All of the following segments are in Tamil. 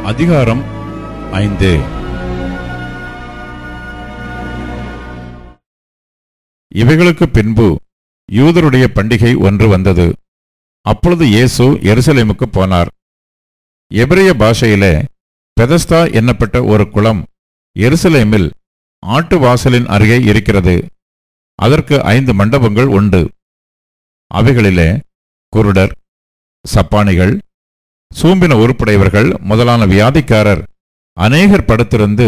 அதிகாரம் 5. இவைகளுக்கு பின்பு யூதருடைய பண்டிகை ஒன்று வந்தது. அப்பொழுது இயேசு எருசலேமுக்கு போனார். எபிரேய பாஷையிலே பெதஸ்தா என்னப்பட்ட ஒரு குளம் எருசலேமில் ஆட்டு வாசலின் அருகே இருக்கிறது. அதற்கு 5 மண்டபங்கள் உண்டு. அவைகளிலே குருடர், சப்பானிகள், சூம்பின உருப்புடையவர்கள் முதலான வியாதிக்காரர் அநேகர் படுத்திருந்து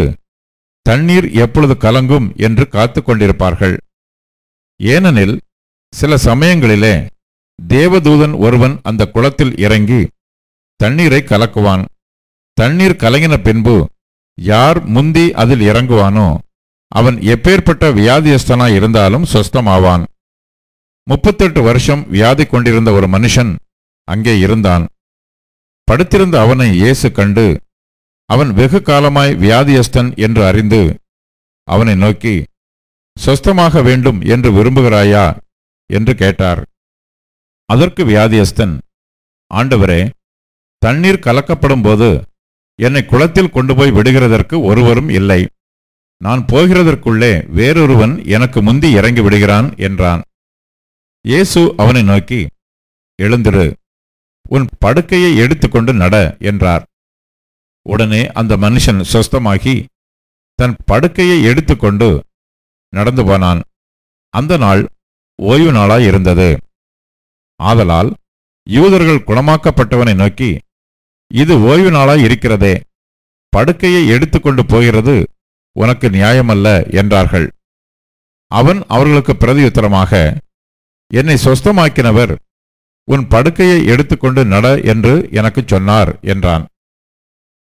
தண்ணீர் எப்பொழுது கலங்கும் என்று காத்து கொண்டிருப்பார்கள். ஏனெனில் சில சமயங்களிலே தேவதூதன் ஒருவன் அந்த குளத்தில் இறங்கி தண்ணீரை கலக்குவான். தண்ணீர் கலங்கின பின்பு யார் முந்தி அதில் இறங்குவானோ அவன் எப்பேற்பட்ட வியாதியஸ்தனாய் இருந்தாலும் சொஸ்தமாவான். 38 வருஷம் வியாதி கொண்டிருந்த ஒரு மனுஷன் அங்கே இருந்தான். படுத்திருந்த அவனை இயேசு கண்டு அவன் வெகு காலமாய் வியாதியஸ்தன் என்று அறிந்து அவனை நோக்கி, சொஸ்தமாக வேண்டும் என்று விரும்புகிறாயா என்று கேட்டார். அதற்கு வியாதியஸ்தன், ஆண்டவரே, தண்ணீர் கலக்கப்படும் போது என்னை குளத்தில் கொண்டு போய் விடுகிறதற்கு ஒருவரும் இல்லை. நான் போகிறதற்குள்ளே வேறொருவன் எனக்கு முந்தி இறங்கி விடுகிறான் என்றான். இயேசு அவனை நோக்கி, எழுந்திரு, உன் படுக்கையை எடுத்துக்கொண்டு நட என்றார். உடனே அந்த மனுஷன் சொஸ்தமாகி தன் படுக்கையை எடுத்துக்கொண்டு நடந்து போனான். அந்த நாள் ஓய்வு நாளாயிருந்தது. ஆதலால் யூதர்கள் குணமாக்கப்பட்டவனை நோக்கி, இது ஓய்வு நாளாய் இருக்கிறதே, படுக்கையை எடுத்துக்கொண்டு போகிறது உனக்கு நியாயமல்ல என்றார்கள். அவன் அவர்களுக்கு பிரதியுத்தரமாக, என்னை சொஸ்தமாக்கினவர் உன் படுக்கையை எடுத்துக்கொண்டு நட என்று எனக்குச் சொன்னார் என்றான்.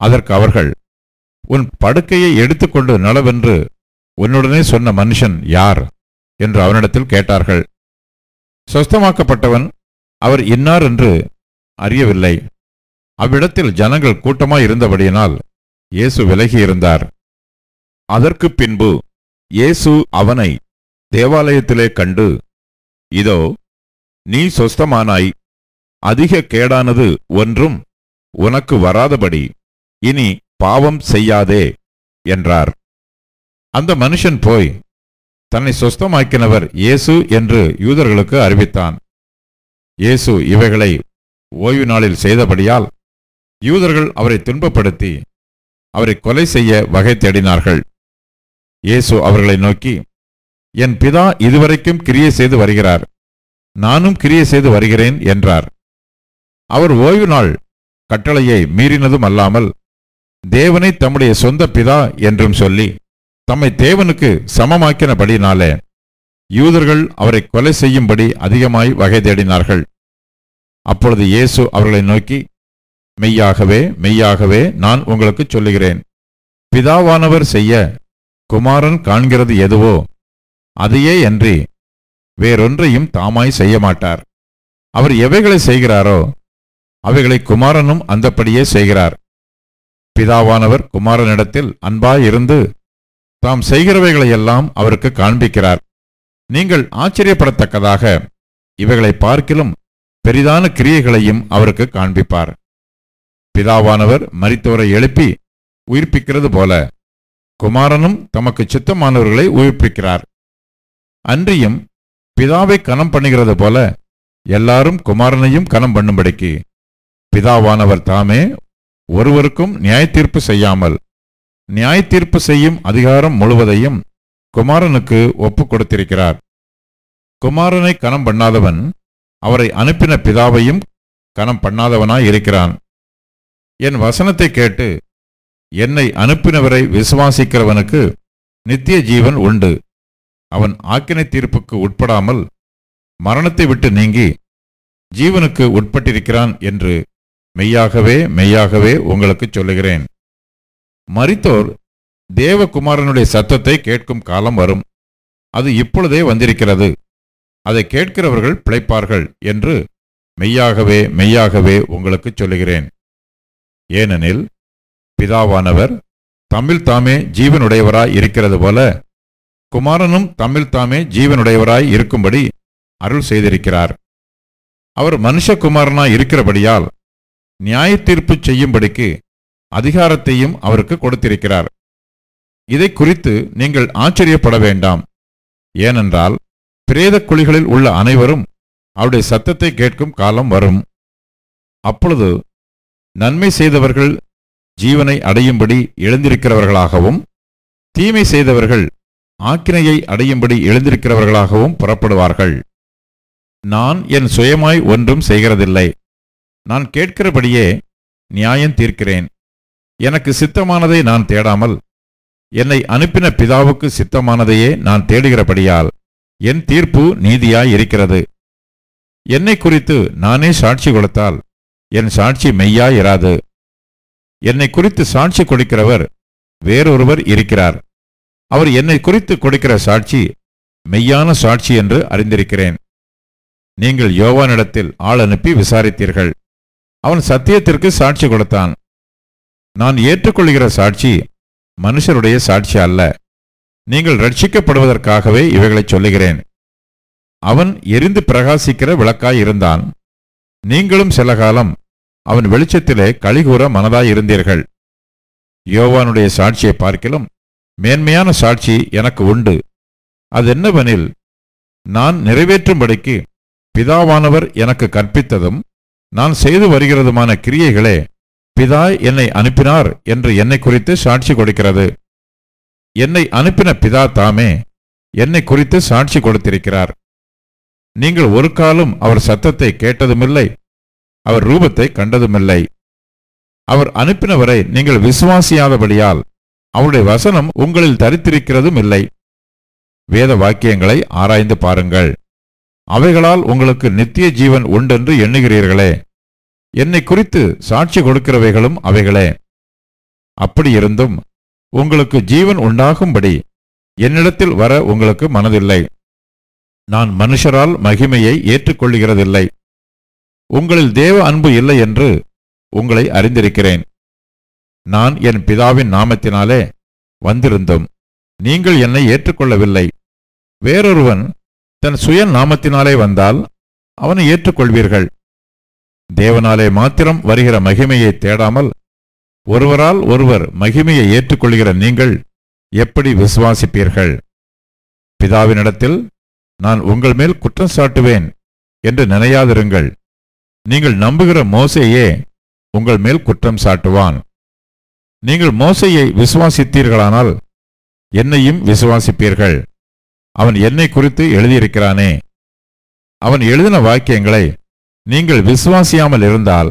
அதற்கு அவர்கள், உன் படுக்கையை எடுத்துக்கொண்டு நடவென்று உன்னுடனே சொன்ன மனுஷன் யார் என்று அவனிடத்தில் கேட்டார்கள். சொஸ்தமாக்கப்பட்டவன் அவர் இன்னார் என்று அறியவில்லை. அவ்விடத்தில் ஜனங்கள் கூட்டமாய் இருந்தபடியினால் இயேசு விலகியிருந்தார். அதற்கு பின்பு இயேசு அவனை தேவாலயத்திலே கண்டு, இதோ நீ சொஸ்தமானாய், அதிக கேடானது ஒன்றும் உனக்கு வராதபடி இனி பாவம் செய்யாதே என்றார். அந்த மனுஷன் போய் தன்னை சொஸ்தமாக்கினவர் இயேசு என்று யூதர்களுக்கு அறிவித்தான். இயேசு இவைகளை ஓய்வு நாளில் செய்தபடியால் யூதர்கள் அவரை துன்பப்படுத்தி அவரை கொலை செய்ய வகை தேடினார்கள். இயேசு அவர்களை நோக்கி, என் பிதா இதுவரைக்கும் கிரியை செய்து வருகிறார், நானும் கிரியை செய்து வருகிறேன் என்றார். அவர் ஓய்வு நாள் கட்டளையை மீறினதும் அல்லாமல் தேவனை தம்முடைய சொந்த பிதா என்றும் சொல்லி தம்மை தேவனுக்கு சமமாக்கினபடினாலே யூதர்கள் அவரை கொலை செய்யும்படி அதிகமாய் வகை தேடினார்கள். அப்பொழுது இயேசு அவர்களை நோக்கி, மெய்யாகவே மெய்யாகவே நான் உங்களுக்கு சொல்லுகிறேன், பிதாவானவர் செய்ய குமாரன் காண்கிறது எதுவோ அதையே அன்றி வேறொன்றையும் தாமாய் செய்ய மாட்டார். அவர் எவைகளை செய்கிறாரோ அவைகளை குமாரனும் அந்தப்படியே செய்கிறார். பிதாவானவர் குமாரனிடத்தில் அன்பாயிருந்து தாம் செய்கிறவைகளையெல்லாம் அவருக்கு காண்பிக்கிறார். நீங்கள் ஆச்சரியப்படத்தக்கதாக இவைகளை பார்க்கிலும் பெரிதான கிரியைகளையும் அவருக்கு காண்பிப்பார். பிதாவானவர் மரித்தோரை எழுப்பி உயிர்ப்பிக்கிறது போல குமாரனும் தமக்கு சித்தமானவர்களை உயிர்ப்பிக்கிறார். அன்றியும் பிதாவை கனம் பண்ணுகிறது போல எல்லாரும் குமாரனையும் கனம் பண்ணும்படிக்கு பிதாவானவர் தாமே ஒருவருக்கும் நியாயத்தீர்ப்பு செய்யாமல் நியாயத்தீர்ப்பு செய்யும் அதிகாரம் முழுவதையும் குமாரனுக்கு ஒப்புக் கொடுத்திருக்கிறார். குமாரனை கனம் பண்ணாதவன் அவரை அனுப்பின பிதாவையும் கனம் பண்ணாதவனாய் இருக்கிறான். என் வசனத்தை கேட்டு என்னை அனுப்பினவரை விசுவாசிக்கிறவனுக்கு நித்திய ஜீவன் உண்டு. அவன் ஆக்கினை தீர்ப்புக்கு உட்படாமல் மரணத்தை விட்டு நீங்கி ஜீவனுக்கு உட்பட்டிருக்கிறான் என்று மெய்யாகவே மெய்யாகவே உங்களுக்கு சொல்லுகிறேன். மரித்தோர் தேவகுமாரனுடைய சத்தத்தை கேட்கும் காலம் வரும், அது இப்பொழுதே வந்திருக்கிறது. அதை கேட்கிறவர்கள் பிழைப்பார்கள் என்று மெய்யாகவே மெய்யாகவே உங்களுக்கு சொல்லுகிறேன். ஏனெனில் பிதாவானவர் தம்மில் தாமே ஜீவனுடையவராய் இருக்கிறது போல குமாரனும் தம்மில் தாமே ஜீவனுடையவராய் இருக்கும்படி அருள் செய்திருக்கிறார். அவர் மனுஷகுமாரனாய் இருக்கிறபடியால் நியாயத்தீர்ப்பு செய்யும்படிக்கு அதிகாரத்தையும் அவருக்கு கொடுத்திருக்கிறார். இதை குறித்து நீங்கள் ஆச்சரியப்பட வேண்டாம். ஏனென்றால் பிரேத குழிகளில் உள்ள அனைவரும் அவருடைய சத்தத்தை கேட்கும் காலம் வரும். அப்பொழுது நன்மை செய்தவர்கள் ஜீவனை அடையும்படி எழுந்திருக்கிறவர்களாகவும், தீமை செய்தவர்கள் ஆக்கினையை அடையும்படி எழுந்திருக்கிறவர்களாகவும் புறப்படுவார்கள். நான் என் சுயமாய் ஒன்றும் செய்கிறதில்லை. நான் கேட்கிறபடியே நியாயம் தீர்க்கிறேன். எனக்கு சித்தமானதை நான் தேடாமல் என்னை அனுப்பின பிதாவுக்கு சித்தமானதையே நான் தேடுகிறபடியால் என் தீர்ப்பு நீதியாய் இருக்கிறது. என்னை குறித்து நானே சாட்சி கொடுத்தால் என் சாட்சி மெய்யாயிராது. என்னை குறித்து சாட்சி கொடுக்கிறவர் வேறொருவர் இருக்கிறார். அவர் என்னை குறித்து கொடுக்கிற சாட்சி மெய்யான சாட்சி என்று அறிந்திருக்கிறேன். நீங்கள் யோவானிடத்தில் ஆள் அனுப்பி விசாரித்தீர்கள். அவன் சத்தியத்திற்கு சாட்சி கொடுத்தான். நான் ஏற்றுக்கொள்கிற சாட்சி மனுஷருடைய சாட்சி அல்ல. நீங்கள் ரட்சிக்கப்படுவதற்காகவே இவைகளை சொல்லுகிறேன். அவன் எரிந்து பிரகாசிக்கிற விளக்காய் இருந்தான். நீங்களும் சில காலம் அவன் வெளிச்சத்திலே களிகூற மனதாயிருந்தீர்கள். யோவானுடைய சாட்சியை பார்க்கிலும் மேன்மையான சாட்சி எனக்கு உண்டு. அதென்னவெனில், நான் நிறைவேற்றும்படிக்கு பிதாவானவர் எனக்கு கற்பித்ததும் நான் செய்து வருகிறதுமான கிரியைகளே பிதா என்னை அனுப்பினார் என்று என்னை குறித்து சாட்சி கொடுக்கிறது. என்னை அனுப்பின பிதா தாமே என்னை குறித்து சாட்சி கொடுத்திருக்கிறார். நீங்கள் ஒரு காலம் அவர் சத்தத்தை கேட்டதுமில்லை, அவர் ரூபத்தை கண்டதுமில்லை. அவர் அனுப்பினவரை நீங்கள் விசுவாசியாதபடியால் அவருடைய வசனம் உங்களில் தரித்திருக்கிறதும் இல்லை. வேத வாக்கியங்களை ஆராய்ந்து பாருங்கள். அவைகளால் உங்களுக்கு நித்திய ஜீவன் உண்டென்று எண்ணுகிறீர்களே. என்னை குறித்து சாட்சி கொடுக்கிறவைகளும் அவைகளே. அப்படியிருந்தும் உங்களுக்கு ஜீவன் உண்டாகும்படி என்னிடத்தில் வர உங்களுக்கு மனதில்லை. நான் மனுஷரால் மகிமையை ஏற்றுக்கொள்கிறதில்லை. உங்களில் தேவ அன்பு இல்லை என்று உங்களை அறிந்திருக்கிறேன். நான் என் பிதாவின் நாமத்தினாலே வந்திருந்தும் நீங்கள் என்னை ஏற்றுக்கொள்ளவில்லை. வேறொருவன் தன் சுய நாமத்தினாலே வந்தால் அவனை ஏற்றுக்கொள்வீர்கள். தேவனாலே மாத்திரம் வருகிற மகிமையை தேடாமல் ஒருவரால் ஒருவர் மகிமையை ஏற்றுக்கொள்கிற நீங்கள் எப்படி விசுவாசிப்பீர்கள்? பிதாவினிடத்தில் நான் உங்கள் மேல் குற்றம் சாட்டுவேன் என்று நினையாதிருங்கள். நீங்கள் நம்புகிற மோசேயே உங்கள் மேல் குற்றம் சாட்டுவான். நீங்கள் மோசேயை விசுவாசித்தீர்களானால் என்னையும் விசுவாசிப்பீர்கள். அவன் என்னை குறித்து எழுதியிருக்கிறானே. அவன் எழுதின வாக்கியங்களை நீங்கள் விசுவாசியாமல் இருந்தால்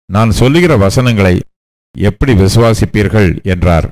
நான் சொல்லுகிற வசனங்களை எப்படி விசுவாசிப்பீர்கள் என்றார்.